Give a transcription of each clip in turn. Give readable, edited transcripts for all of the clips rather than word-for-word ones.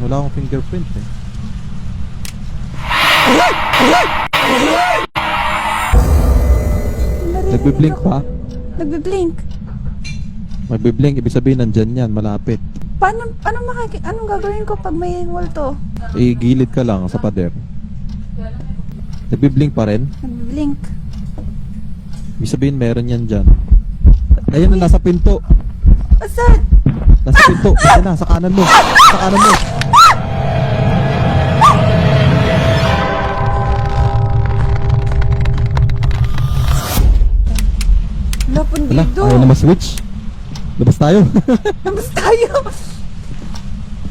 Wala akong fingerprint eh. Nagbiblink pa? Nagbiblink. Magbiblink, ibig sabihin nandyan yan, malapit. Anong gagawin ko pag may multo? Igilid ka lang sa pader. Nagbiblink pa rin? Nagbiblink. Ibig sabihin meron yan dyan. Ayun na, nasa pinto. Asan? Nasa pinto. Ayun na, sa kanan mo. Sa kanan mo. Wala, Wala, pundido. ayaw na ma-switch. Labas tayo. Labas tayo.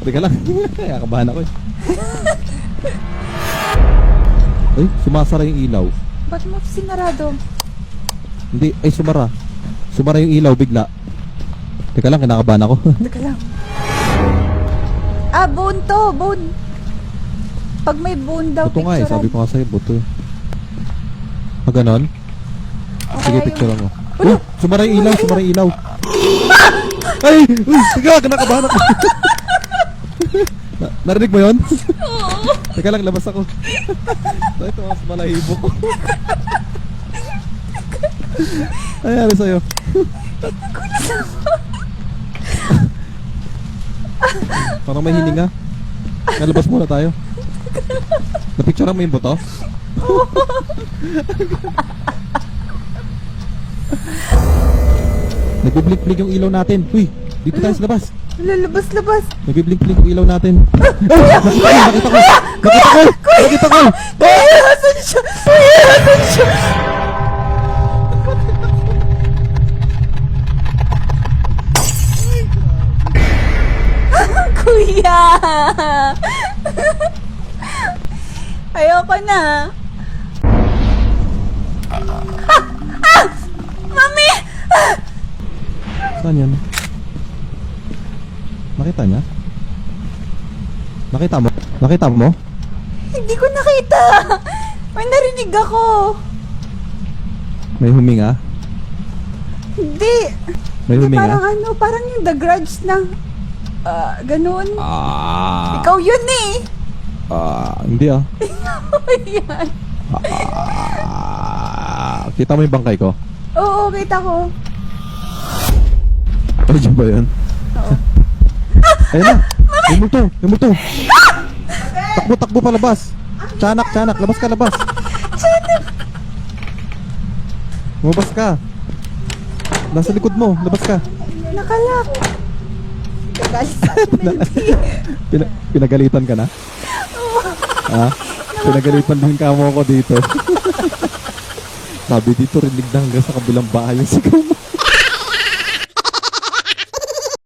Teka lang. Kaya kabahan ako eh. Ay, sumasara yung ilaw. Ba't mo sinarado? Hindi, ay sumara. Sumara yung ilaw bigla. Teka lang, kinakabahan ako. Teka lang. Ah, bone to. Bone. Pag may bone daw, Buto nga eh, sabi ko nga sa'yo, buto eh. Ah, ganon? Sige, picture mo. Oh, sumara yung ilaw, sumara yung ilaw. Ay! Uy! Teka, kinakabahan ako. Narinig mo yun? Oo. Teka lang, labas ako. Ito, mas malahibo ko. Ayari sa'yo. Parang may hininga. Nalabas muna tayo. Napicturean mo yung buto? Nagbiblink-blink yung ilaw natin. Uy, dito tayo sa labas. Lalabas-labas. Nagbiblink-blink yung ilaw natin. Nakita ko! Nakita ko! Nakita ko! Kuya, asan siya? Kuya, asan siya? Kuya! Ayoko na. Mami! Saan yan? Nakita niya? Nakita mo? Nakita mo? Hindi ko nakita. May narinig ako. May huminga? Hindi. May huminga? Parang yung The Grudge ng ganun. Ah, Ikaw yun eh. hindi ah. Yan. Kita mo yung bangkay ko? Oo, kita ko. Ay, dyan ba yan? Oo. Ayun na! May multo! May multo! Takbo, takbo palabas! Tiyanak, tiyanak! Labas ka, labas! Tiyanak! Lumabas ka! Nasa likod mo! Labas ka! Nakalak. Nagalit sa akin. Pinagalitan ka na? Ha? Pinagalitan din ka mo ako dito. Sabi dito, rinig na hanggang sa kabilang bahay yung sigaw mo.